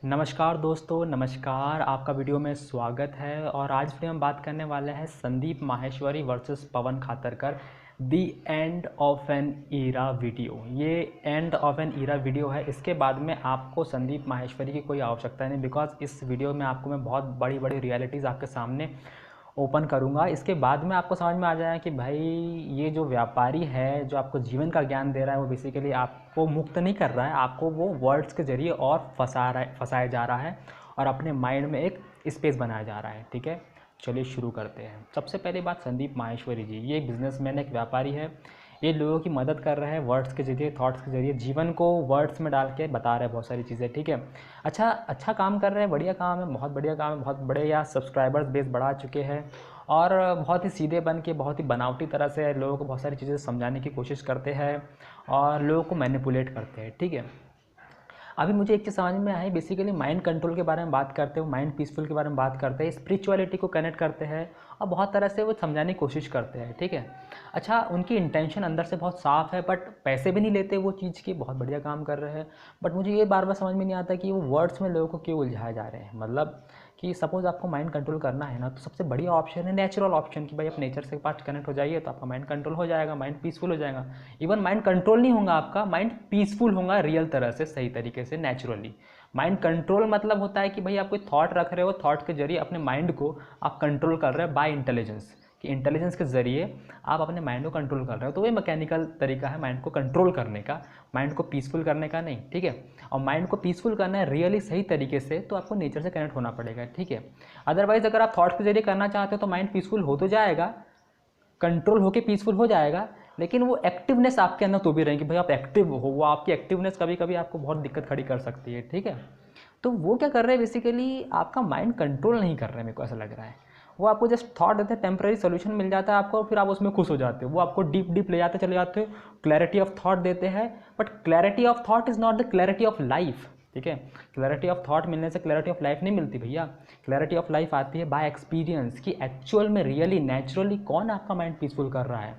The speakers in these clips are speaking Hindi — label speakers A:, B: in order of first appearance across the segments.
A: नमस्कार दोस्तों, नमस्कार। आपका वीडियो में स्वागत है। और आज वीडियो में बात करने वाले हैं Sandeep Maheshwari versus Pawan Khatarkar, the end of an era video. ये end of an era video है। इसके बाद में आपको संदीप माहेश्वरी की कोई आवश्यकता नहीं, बिकॉज इस वीडियो में आपको मैं बहुत बड़ी बड़ी रियलिटीज़ आपके सामने ओपन करूंगा। इसके बाद में आपको समझ में आ जाएगा कि भाई ये जो व्यापारी है, जो आपको जीवन का ज्ञान दे रहा है, वो बेसिकली आपको मुक्त नहीं कर रहा है, आपको वो वर्ड्स के जरिए और फंसाया जा रहा है और अपने माइंड में एक स्पेस बनाया जा रहा है। ठीक है, चलिए शुरू करते हैं। सबसे पहली बात, संदीप माहेश्वरी जी ये एक बिजनेसमैन, एक व्यापारी है। ये लोगों की मदद कर रहे हैं वर्ड्स के जरिए, थॉट्स के जरिए, जीवन को वर्ड्स में डाल के बता रहे हैं बहुत सारी चीज़ें। ठीक है, अच्छा काम कर रहे हैं, बढ़िया काम है, बहुत बढ़िया काम है, बहुत बड़े या सब्सक्राइबर्स बेस बढ़ा चुके हैं और बहुत ही सीधे बन के, बहुत ही बनावटी तरह से लोगों को बहुत सारी चीज़ें समझाने की कोशिश करते हैं और लोगों को मैनिपुलेट करते हैं। ठीक है, अभी मुझे एक चीज़ समझ में आई, बेसिकली माइंड कंट्रोल के बारे में बात करते हैं, माइंड पीसफुल के बारे में बात करते हैं, स्पिरिचुअलिटी को कनेक्ट करते हैं और बहुत तरह से वो समझाने की कोशिश करते हैं। ठीक है, अच्छा, उनकी इंटेंशन अंदर से बहुत साफ़ है, बट पैसे भी नहीं लेते वो चीज़ की, बहुत बढ़िया काम कर रहे हैं। बट मुझे ये बार बार समझ में नहीं आता कि वो वर्ड्स में लोगों को क्यों उलझाए जा रहे हैं। मतलब कि सपोज़ आपको माइंड कंट्रोल करना है ना, तो सबसे बढ़िया ऑप्शन है नेचुरल ऑप्शन, कि भाई आप नेचर से पास कनेक्ट हो जाइए तो आपका माइंड कंट्रोल हो जाएगा, माइंड पीसफुल हो जाएगा। इवन माइंड कंट्रोल नहीं होगा आपका, माइंड पीसफुल होगा रियल तरह से, सही तरीके से, नेचुरली। माइंड कंट्रोल मतलब होता है कि भाई आप कोई थॉट रख रहे हो, थॉट के जरिए अपने माइंड को आप कंट्रोल कर रहे हो बाय इंटेलिजेंस, कि इंटेलिजेंस के ज़रिए आप अपने माइंड को कंट्रोल कर रहे हो। तो वही मैकेनिकल तरीका है माइंड को कंट्रोल करने का, माइंड को पीसफुल करने का नहीं। ठीक है, और माइंड को पीसफुल करना है रियली सही तरीके से, तो आपको नेचर से कनेक्ट होना पड़ेगा। ठीक है, अदरवाइज़ अगर आप थॉट्स के जरिए करना चाहते हो तो माइंड पीसफुल हो तो जाएगा, कंट्रोल होके पीसफुल हो जाएगा, लेकिन वो एक्टिवनेस आपके अंदर तो भी रहेगी। भाई आप एक्टिव हो, वो आपकी एक्टिवनेस कभी कभी आपको बहुत दिक्कत खड़ी कर सकती है। ठीक है, तो वो क्या कर रहे हैं, बेसिकली आपका माइंड कंट्रोल नहीं कर रहे हैं, मेरे को ऐसा लग रहा है। वो आपको जस्ट थॉट देते हैं, टेम्पररी सोल्यूशन मिल जाता है आपको, फिर आप उसमें खुश हो जाते हो। वो आपको डीप डीप ले जाते चले जाते हो, क्लैरिटी ऑफ थॉट देते हैं, but clarity of thought is not the clarity of life. ठीक है, क्लैरिटी ऑफ थॉट मिलने से क्लैरिटी ऑफ लाइफ नहीं मिलती भैया। क्लैरिटी ऑफ लाइफ आती है बाय एक्सपीरियंस, कि एक्चुअल में रियली नेचुरली कौन आपका माइंड पीसफुल कर रहा है।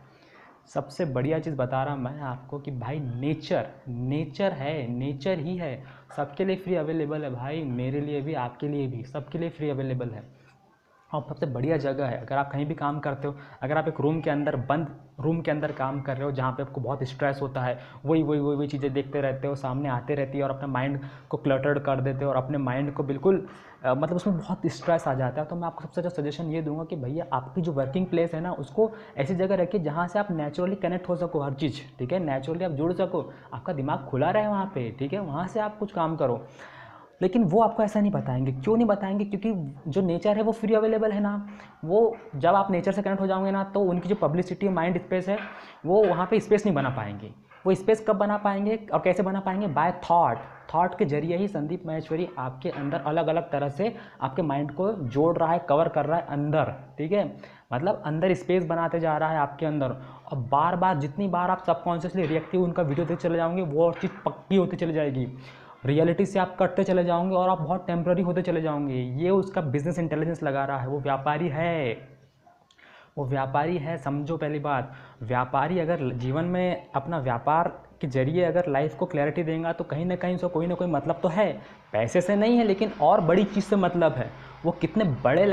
A: सबसे बढ़िया चीज़ बता रहा मैं आपको कि भाई नेचर है, नेचर ही है, सबके लिए फ्री अवेलेबल है भाई, मेरे लिए भी, आपके लिए भी, सबके लिए फ्री अवेलेबल है। और सबसे बढ़िया जगह है, अगर आप कहीं भी काम करते हो, अगर आप एक रूम के अंदर, बंद रूम के अंदर काम कर रहे हो, जहाँ पे आपको बहुत स्ट्रेस होता है, वही चीज़ें देखते रहते हो, सामने आते रहती है और अपने माइंड को क्लटर्ड कर देते हो और अपने माइंड को बिल्कुल मतलब उसमें बहुत स्ट्रेस आ जाता है, तो मैं आपको सबसे ज़्यादा सजेशन ये दूंगा कि भैया आपकी जो वर्किंग प्लेस है ना, उसको ऐसी जगह रखिए जहाँ से आप नेचुरली कनेक्ट हो सको हर चीज़। ठीक है, नेचुरली आप जुड़ सको, आपका दिमाग खुला रहे वहाँ पे। ठीक है, वहाँ से आप कुछ काम करो। लेकिन वो आपको ऐसा नहीं बताएंगे। क्यों नहीं बताएंगे? क्योंकि जो नेचर है वो फ्री अवेलेबल है ना। वो जब आप नेचर से कनेक्ट हो जाओगे ना, तो उनकी जो पब्लिसिटी माइंड स्पेस है, वो वहाँ पे स्पेस नहीं बना पाएंगे। वो स्पेस कब बना पाएंगे और कैसे बना पाएंगे? बाय थॉट के जरिए ही संदीप माहेश्वरी आपके अंदर अलग अलग तरह से आपके माइंड को जोड़ रहा है, कवर कर रहा है अंदर। ठीक है, मतलब अंदर स्पेस बनाते जा रहा है आपके अंदर, और बार बार जितनी बार आप सबकॉन्शियसली रिएक्टिव उनका वीडियो देखते चले जाओगे, वो चीज़ पक्की होती चली जाएगी, रियलिटी से आप कटते चले जाओगे और आप बहुत टेम्पररी होते चले जाओगे। ये उसका बिजनेस इंटेलिजेंस लगा रहा है, वो व्यापारी है, वो व्यापारी है। समझो पहली बात, व्यापारी अगर जीवन में अपना व्यापार के जरिए अगर लाइफ को क्लैरिटी देगा, तो कहीं ना कहीं उसको कोई ना कोई मतलब तो है, पैसे से नहीं है लेकिन और बड़ी चीज़ से मतलब है। वो कितने बड़े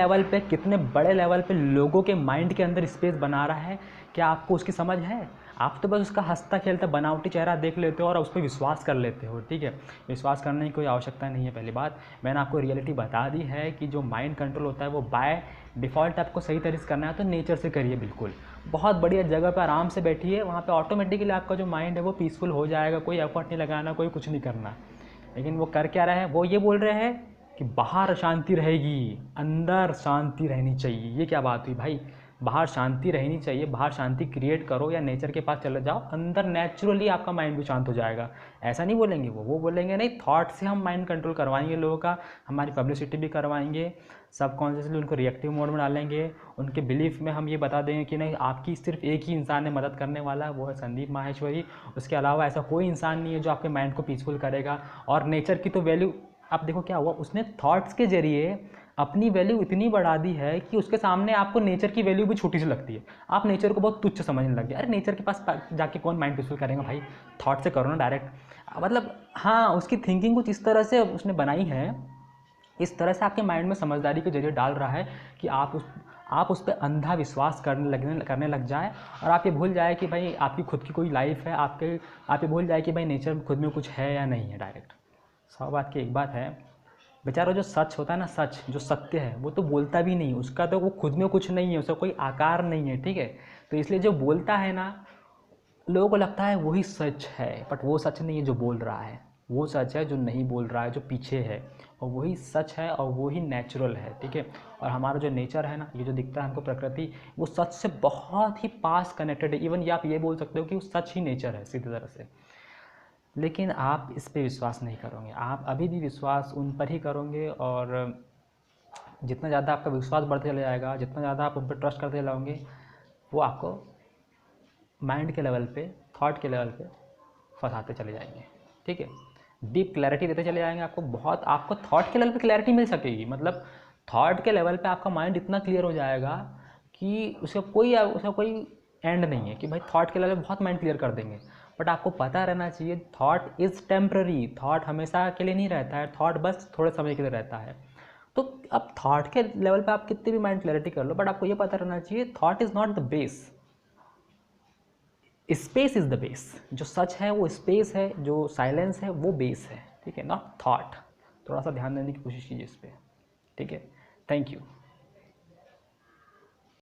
A: लेवल पे लोगों के माइंड के अंदर स्पेस बना रहा है, क्या आपको उसकी समझ है? आप तो बस उसका हंसता खेलता बनावटी चेहरा देख लेते हो और उस पर विश्वास कर लेते हो। ठीक है, विश्वास करने की कोई आवश्यकता नहीं है। पहली बात, मैंने आपको रियलिटी बता दी है कि जो माइंड कंट्रोल होता है वो बाय डिफ़ॉल्ट आपको सही तरीके से करना है, तो नेचर से करिए। बिल्कुल बहुत बढ़िया जगह पर आराम से बैठिए, वहाँ पे ऑटोमेटिकली आपका जो माइंड है वो पीसफुल हो जाएगा। कोई एफर्ट नहीं लगाना, कोई कुछ नहीं करना। लेकिन वो कर क्या रहे हैं? वो ये बोल रहे हैं कि बाहर शांति रहेगी, अंदर शांति रहनी चाहिए। ये क्या बात हुई भाई? बाहर शांति रहनी चाहिए, बाहर शांति क्रिएट करो या नेचर के पास चले जाओ, अंदर नेचुरली आपका माइंड भी शांत हो जाएगा। ऐसा नहीं बोलेंगे वो बोलेंगे नहीं, थॉट से हम माइंड कंट्रोल करवाएंगे लोगों का, हमारी पब्लिसिटी भी करवाएंगे, सबकॉन्शियसली उनको रिएक्टिव मोड में डालेंगे, उनके बिलीफ में हम ये बता देंगे कि नहीं, आपकी सिर्फ एक ही इंसान है मदद करने वाला, वो है संदीप माहेश्वरी। उसके अलावा ऐसा कोई इंसान नहीं है जो आपके माइंड को पीसफुल करेगा। और नेचर की तो वैल्यू आप देखो क्या हुआ, उसने थॉट्स के जरिए अपनी वैल्यू इतनी बढ़ा दी है कि उसके सामने आपको नेचर की वैल्यू भी छोटी सी लगती है। आप नेचर को बहुत तुच्छ समझने लग गए। अरे नेचर के पास जाके कौन माइंड पीसफुल करेगा भाई, थॉट से करो ना डायरेक्ट। मतलब हाँ, उसकी थिंकिंग कुछ इस तरह से उसने बनाई है, इस तरह से आपके माइंड में समझदारी के जरिए डाल रहा है कि आप उस पर अंधा विश्वास करने लग जाए, और आप ये भूल जाए कि भाई आपकी खुद की कोई लाइफ है। आप ये भूल जाए कि भाई नेचर खुद में कुछ है या नहीं है डायरेक्ट। 100 बात की एक बात है, बेचारा जो सच होता है ना, सच जो सत्य है, वो तो बोलता भी नहीं, उसका तो वो खुद में कुछ नहीं है, उसका कोई आकार नहीं है, ठीक है। तो इसलिए जो बोलता है ना, लोगों को लगता है वही सच है, बट वो सच नहीं है जो बोल रहा है, वो सच है जो नहीं बोल रहा है, जो पीछे है, और वही सच है और वही नेचुरल है, ठीक है। और हमारा जो नेचर है ना, ये जो दिखता है हमको प्रकृति, वो सच से बहुत ही पास कनेक्टेड है। इवन ये आप ये बोल सकते हो कि वो सच ही नेचर है सीधी तरह से। लेकिन आप इस पे विश्वास नहीं करोगे, आप अभी भी विश्वास उन पर ही करोगे, और जितना ज़्यादा आपका विश्वास बढ़ते चले जाएगा, जितना ज़्यादा आप उन पर ट्रस्ट करते जाओगे, वो आपको माइंड के लेवल पे, थॉट के लेवल पे फंसाते चले जाएंगे, ठीक है। डीप क्लैरिटी देते चले जाएंगे आपको, बहुत आपको थॉट के लेवल पे क्लैरिटी मिल सकेगी। मतलब थॉट के लेवल पे आपका माइंड इतना क्लियर हो जाएगा कि उसका कोई एंड नहीं है कि भाई थॉट के लेवल पे बहुत माइंड क्लियर कर देंगे। बट आपको पता रहना चाहिए थॉट इज़ टेम्प्ररी, थॉट हमेशा के लिए नहीं रहता है, थॉट बस थोड़े समय के लिए रहता है। तो अब थॉट के लेवल पे आप कितनी भी माइंड क्लैरिटी कर लो, बट आपको ये पता रहना चाहिए thought is not the base, space is the base. जो सच है वो स्पेस है, जो साइलेंस है वो बेस है, ठीक है, नॉट थॉट। थोड़ा सा ध्यान देने की कोशिश कीजिए इस पर, ठीक है। Thank you.